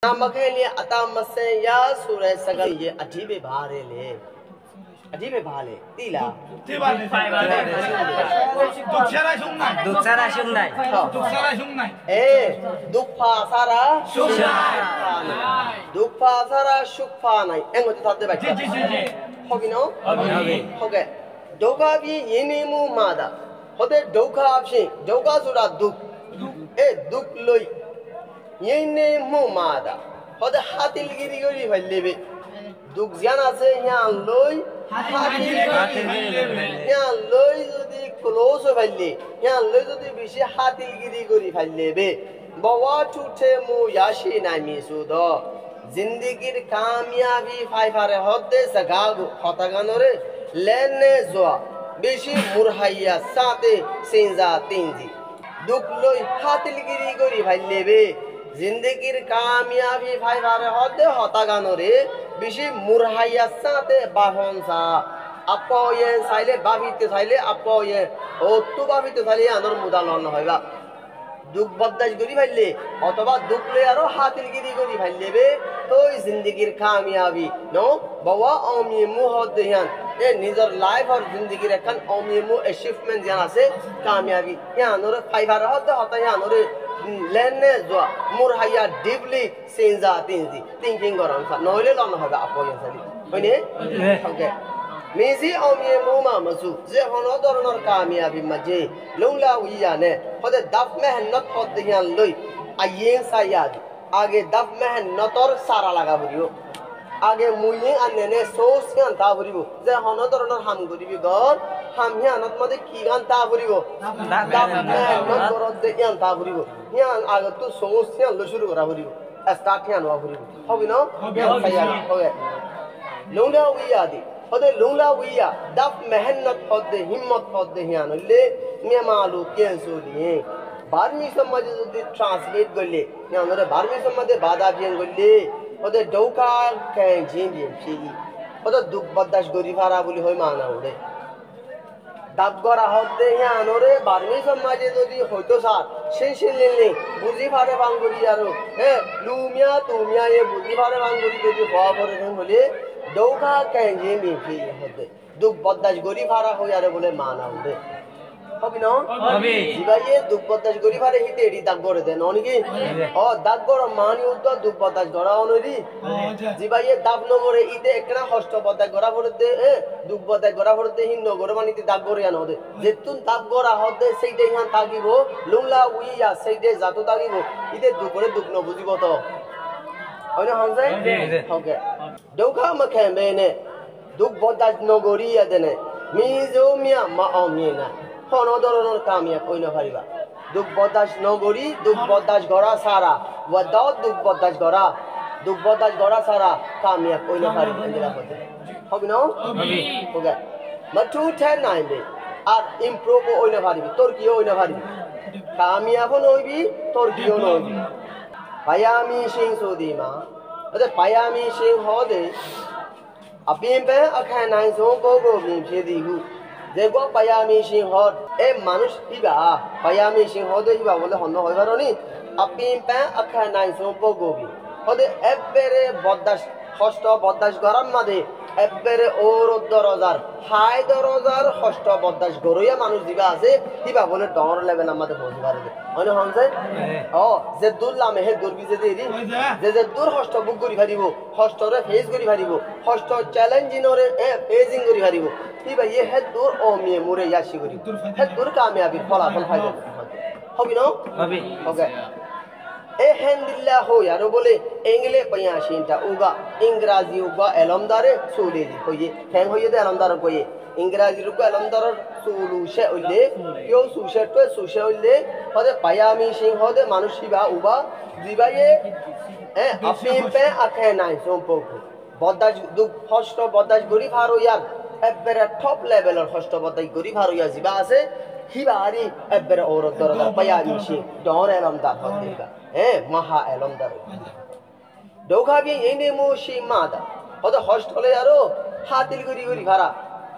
Namakeli atamase ya sura sagal ye ajibe bahare le ajibe bahale tila Duksara sungai dukpa sara shukpa nai engo tade bacha hogino hoge doga bi yenimu mada hode doga apshin doga sura duk duk loi yene mumada hoda hatil giri gori bhallebe duk jana se yan loy yan loy jodi close bhalle yan loy jodi bishi hatil giri gori bhallebe bawa chute mu yashi na mi sudo zindagir kamyabi faifare hodde sagagu hotaganore lenne zoa bishi murhaiya sate sinza tinji duk loy hatil giri gori bhallebe जिंदगीर कामयाबी भाई बारे होते होता गानो रे बिशी मुरहाया साते बाहोंसा अपो ये साइले बाबीते साइले अपो ये ओ तू बाबीते साइले अंदर मुदालन होगा दुख बद्दाश गरी भाईले अथवा दुख ले आरो हातिल गिरी गरी भाईले बे तो जिंदगीर कामयाबी नो बावा ओमी मुहद ध्यान ये निजर लाइफ और जिंदगीर एकन ओमी मु अचीवमेंट जाना से कामयाबी यहाँ नोरे भाई बारे होते होता यहाँ नोरे लेने जो मुरहाया डीपली सेंजा तिंजी थिंकिंग गरम सा नोले लन होगा आपो ये साली बने ओके मेजी ओमी मुमा मसु जे होनो दरनर कामयाबी मजे लुंगला विया ने होदे दफ मेहनत होदे यहाँ लोई आयें सायाद आगे दफ मेहनत और सारा लगा बुरियो आगे मुइले अन्य ने सोच के अंता बुरियो जे होनो दरनर हम गुरिबी गौर हम यहाँ नत मधे कीगान ता बुरियो दफ मेहनत करो दे यहाँ ता बुरियो यहाँ आगे तू सोच के लो शुरू करा बुरियो स्टार्ट यहाँ नो बुरियो हो भी नो यहाँ सायाद हो गए लुंगला विया दी होदे लुंगला विया दफ मेहनत होदे हिम्मत होदे यहाँ ले मैं मालूम कैंसो लिए बारमी समाज जो ट्रांसलेट गले यहाँ नोरे बारमी समाज बाधा बियन गले होदे डोका कहीं जीन बियन चीली होदे दुख बद्दाश गोरी फारा बोली होई माना उड़े दब गरा होदे यहाँ नोरे बारमी समाज जो दी होतो सार शेषे लेने बुझी फारे बांगुरी यारो लूमिया तुमिया ये बुझी फारे बांगुरी जो दी ख्वाब हो रहे हैं बोले डोका कहीं जीन बियन चीली होदे दुख बद्दाश गोरी फारा हो यारे बोले माना उड़े अभी ना जीवाये दुख बद्दाश गोरी फारे ही तेरी दाग गोरे दे नौनी की और दाग गोरा मानी उतना दुख बद्दाश गोरा ओनरी जीवाये दाग नो गोरे इते एकना हॉस्ट बद्दाश गोरा फोड़े दे दुख बद्दाश गोरा फोड़े दे हिन्नो गोरे मानी ते दाग गोरे यानो दे जेतुन दाग गोरा होते सही दे यहाँ ताकि वो लुंगला हुई या सही दे जातो ताकि वो इते दुख गोरे दुख नो बुझी बोतो होने हमसे ओके डोका मखें बेने दुख बद्दाश नो गोरी या देने मीज़ो मिया माओमियना होनो दरोनर कामयाब कोई ना फरिबा दुख बद्दाश नगरी दुख बद्दाश गरा सारा वदाउट दुख बद्दाश गरा सारा कामयाब कोई ना फरिबा इंदिरा बोलते हो बिनो हो गया मटू 10 9 बे और इम्प्रूव कोई ना फरिबा तुर्की कोई ना फरिबा कामयाब होइबी तुर्की होइबी पायामी सिंह सोदीमा अरे पायामी सिंह होदे अपिन पे अखे नाइन सो को बिन फेदीगु देखो पायामी सिंह हर ए मानुष हिबा पायामी सिंह हदे हिबा बोले हन्नो होय बारनी अपिन पे अखा नाइन सो पगोबी हदे एबेरे बद्दाश हष्ट बद्दाश गरम मादे एबेरे और 10000 हाय 10000 हष्ट बद्दाश गरया मानुष दिबा আছে हिबा बोले डर लेवल আমাদের বুঝি পারে মানে হনছে ও যে দুল্লা মেহে দুরবি যে দেরি যে দূর হষ্ট বুক করি ভারিব হষ্টরে ফেস করি ভারিব হষ্ট চ্যালেঞ্জিং ওরে ফেজিং করি ভারিব हिबा ये है दूर ओमी मुरे याशी करी है दूर कामयाबी फलाफल फायदा होबी नो होबी ओके ए हेंदिल्ला हो यारो बोले एंगले पयाशिंटा उगा इंग्राजी उगा एलमदारे सोलेजी होये थैंक होये दे एलमदार कोये इंग्राजी रुको एलमदार सोलुशे ओले यो सुशे तो सुशे ओले होदे पायामी सिंह होदे मानुषिबा उबा दिबाये अपिन पे आखे नाइ सोंपोको बद्दाश दुख फस्ट बद्दाश गरी फारो यार एबेरे टॉप लेवलर हष्ट बद्दाश गरी फारो या जिबा আছে हिबारी एबेरे और दरदार पायामी सिंह डर एलमदार होदेगा महा एलमदार डोका भी येने मोशी मादा होदे हॉस्टले यारो हातिल गरी गरी भारा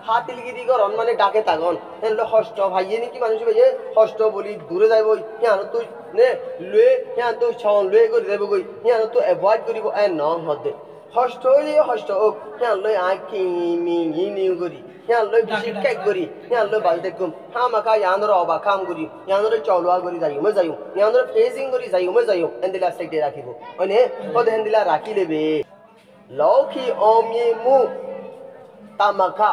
हातिल गिरी गरन माने डाके तागन एलो हष्ट भाइये नि कि मानुष भाइये हष्ट बोली दूरे जाइबो यहाँ तो নে লুয়ে হিয়ান তো ছন লুয়ে করে দেব কই হিয়ান তো অ্যাভয়েড করিব এ নং হদে হষ্ট হইলে হষ্ট ওক হিয়ান লই আই কি মি নি করি হিয়ান লই বেশি কেক করি হিয়ান লই বাজতে কুম হামাকা ইয়ানর অবা কাম করি ইয়ানর চলওয়া করি যাইও মে যাইও ইয়ানর ফেসিং করি যাইও মে যাইও এন্দিলা সাইডে রাখিব ওনে হদে হেন্দিলা রাখি লেবে লৌকি ওমি মু তামাকা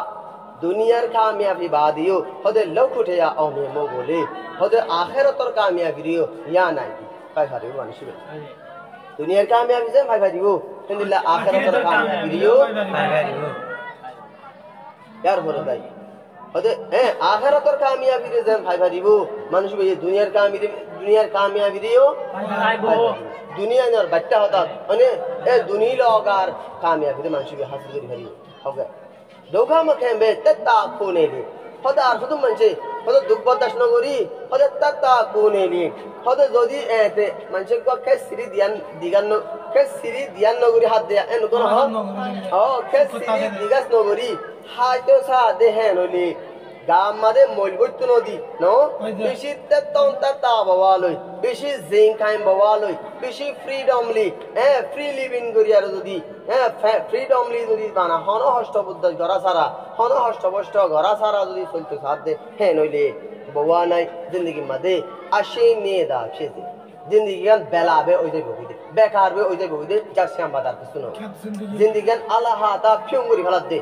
দুনিয়ার কামিয়াবি বাদিও হদে লৌক উঠেয়া ওমি মু বলে হদে আখিরাতর কামিয়াবিও ইয়া নাই পাই পারিব মানুষ দুনিয়ার কামিয়াবি যে ভাই পারিব হেন্দিলা আখিরাতর কামিয়াবিও পাই পারিব यार हो रहा है अरे आखिरत और कामयाबी रे जम भाई भाई वो मनुष्य ये दुनियार कामयाबी रे हो दुनिया ने और बच्चा होता अने ए दुनिया लोगार कामयाबी रे मनुष्य हासिल करी भाई हो गया दोघा मखे बे तत्ता कोने ली होदा अर्थ म्हणजे होदा दुख बर्दाश्त न करी होदा तत्ता कोने ली होदा जदी एते मनुष्य को के सिरी दियान न करी हाथ दे एन कोन हो के सिरी दिगास न करी হাইতো সা দেহে নলি গামাদে মলবুত নদী নো বেশি তন্তা তা বাওয়ালই বেশি জিং কাইম বাওয়ালই বেশি ফ্রিডমলি ফ্রি লিভিং করি আর যদি ফ্রিডমলি যদি বানা হন হষ্টবুদ্ধ গরা সারা হন হষ্টবষ্ট গরা সারা যদি চলতে সাথ দে হে নইলে বাওয়া নাই জিন্দগি মাদে আসে নিয়ে দা শেষে जिंदगी गन बेलाबे ओइदे बगुदे बेकार बे ओइदे बगुदे जासियाम बादार सुनो जिंदगी गन अल्लाह हाता फ्युंगुरी खलात दे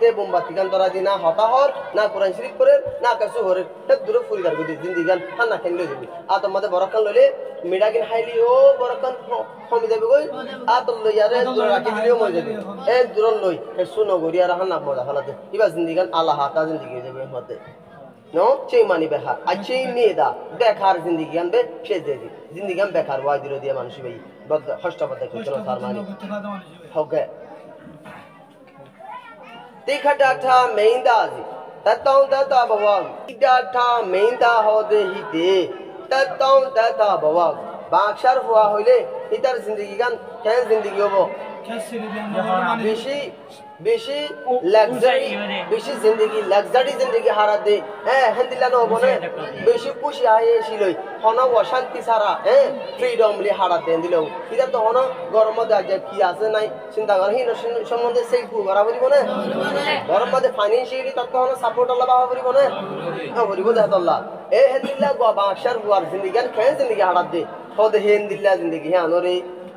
ते बोमबाती गन तोरा दिना हता हर ना कुरान शरीफ करे ना कसु हरे ते दुरो फुरी दार गुदे जिंदगी गन हाना खेले दिबी आ तो मते बरकन लले मिडा गन हाइली ओ बरकन होमी देबे गई आ तो लो यारे दुरो राखी दिलियो मजे ए दुरो लई ए सुनो गोरिया हाना मजा खलात इबा जिंदगी गन अल्लाह हाता जिंदगी देबे मते नो चे मानी बेकार अच्छे नेदा बेकार जिंदगी गन बे छे दे दी जिंदगी गन बेकार वाई दिलो दिया मानुष भाई बद हष्टा बद को चलो थार मानी हो गए देखा डाटा मेंदाजी ततों तता भवाग डाटा मेंदा हो दे ही दे ततों तता भवाग बाक्षर हुआ होले इधर जिंदगी गन क्या जिंदगी हो बेशी जिंदगी लग्जरी जिंदगी हारा दे हंदिला न होबो ने बेशी खुशी आए शिलई हन शांति सारा फ्रीडमली हारा दे दिलो इधर तो हन गरम मध्य आज की आसे নাই চিন্তা কর হিন সম্বন্ধে সেই করা পড়িব না গরম মধ্যে ফাইনান্সিয়ালি তত হন সাপোর্ট আল্লাহ বাবা পড়িব না পড়িব দেহাতল্লাহ এ হন্দিলা গো বাকশার হুয়ার জিंदगी কে জিंदगी হারা দে হদে হন্দিলা জিंदगी হানরে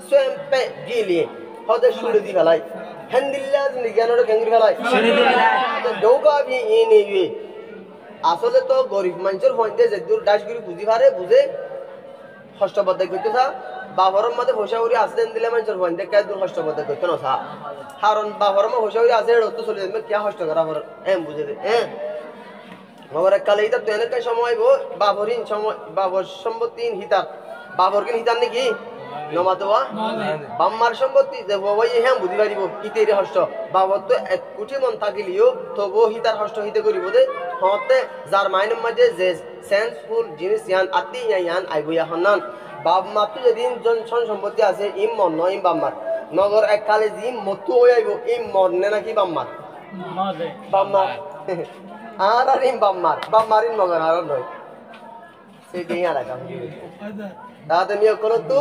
स्वयं पे গিলে হদে শুরু দি ফেলাই हंदिल्ला जिंदगी आनोर केंगरी फलाई शुरू दिलाई तो दोगा भी ये नहीं हुए আসলে তো গরিব মানুষের হইতে যে দূর ডাশগুরি বুঝি পারে বুঝে হষ্টবদ্ধ করতে থা বাবরম মধ্যে হোশাউরি আসলেন দিলে মানুষের হইতে কে দূর হষ্টবদ্ধ করতে না থা কারণ বাবরম হোশাউরি আছে তো চলে যাবে কি হষ্ট করা পর বুঝে দে মগর কালেই তো তেনে কে সময় গো বাবরিন সময় বাবর সম্পত্তিন হিতার বাবরকিন হিতার নাকি নমাতোয়া বাম্মার সম্পত্তি যে বাবাই হ্যাঁ বুঝি পারিব কিতেরে হষ্ট বাবর তো 1 কোটি মন থাকিলিও তবু হিতার হষ্ট হিতে করিব দে হতে যার মাইনের মধ্যে যে সেন্সফুল জিনিস ইয়ান আতি ইয়ান আইবয়া হনান বাপ মাতু যেদিন জন সম্পত্তি আছে ইম মন নয় ইম বাম্মার নগর এককালে জি মতু হই আইব ইম মনে নাকি বাম্মার বাম্মার আর ইম বাম্মারিন মগর আর নয় সেই দিয়া রাখা দাদা মিয়া কোন তো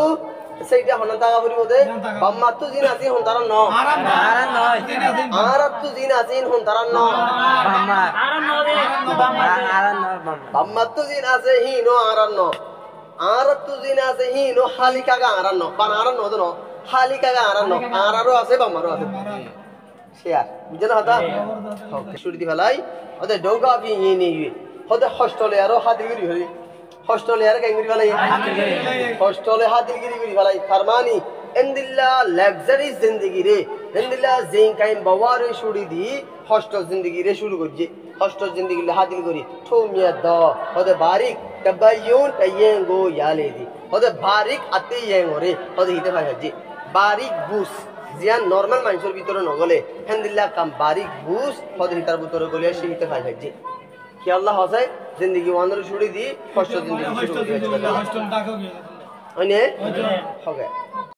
সেইটা হন টাকা পরিব দে বাম্মা তো জিন আছে হন তারা ন আরাম নয় আরাম তো জিন আছে হন তারা ন বাম্মা আরাম ন দে বাম্মা তো জিন আছে হি নো আরাম ন আরাম তো জিন আছে হি নো হালিকা গা আরাম ন বান আরাম ন দে ন হালিকা গা আরাম ন আরারও আছে বাম্মারও আছে শেয়ার বুঝনা হতা শুরু দি ফেলাই ওদে ডোগা বি ই নি হদে হস্টলে আরো হাদিগিরি হই हॉस्टल यार केंगरी वाला हॉस्टल हादिलगिरी करी वाला फरमानी इंदिल्ला लग्जरी जिंदगी रे इंदिल्ला जिंग काइन बवारे शुड़ी दी हॉस्टल जिंदगी रे शुरू करजे हॉस्टल जिंदगी ले हादिल करी ठोमिया द ओदे बारीक तबायुन तयेंगो याले दी ओदे बारीक अति येंगो रे ओदे हिते भाजी बारीक बुस जियान नॉर्मल मानसर ভিতরে নগলে इंदिल्ला कम बारीक बुस ओदे हितार ভিতরে গলে সে হিতে ভাজি कि अल्लाह हसे जिंदगी वांदर छोड़ी दी हॉस्टल जिंदगी शुरू हो गया हॉस्टल डाक हो गया हो गया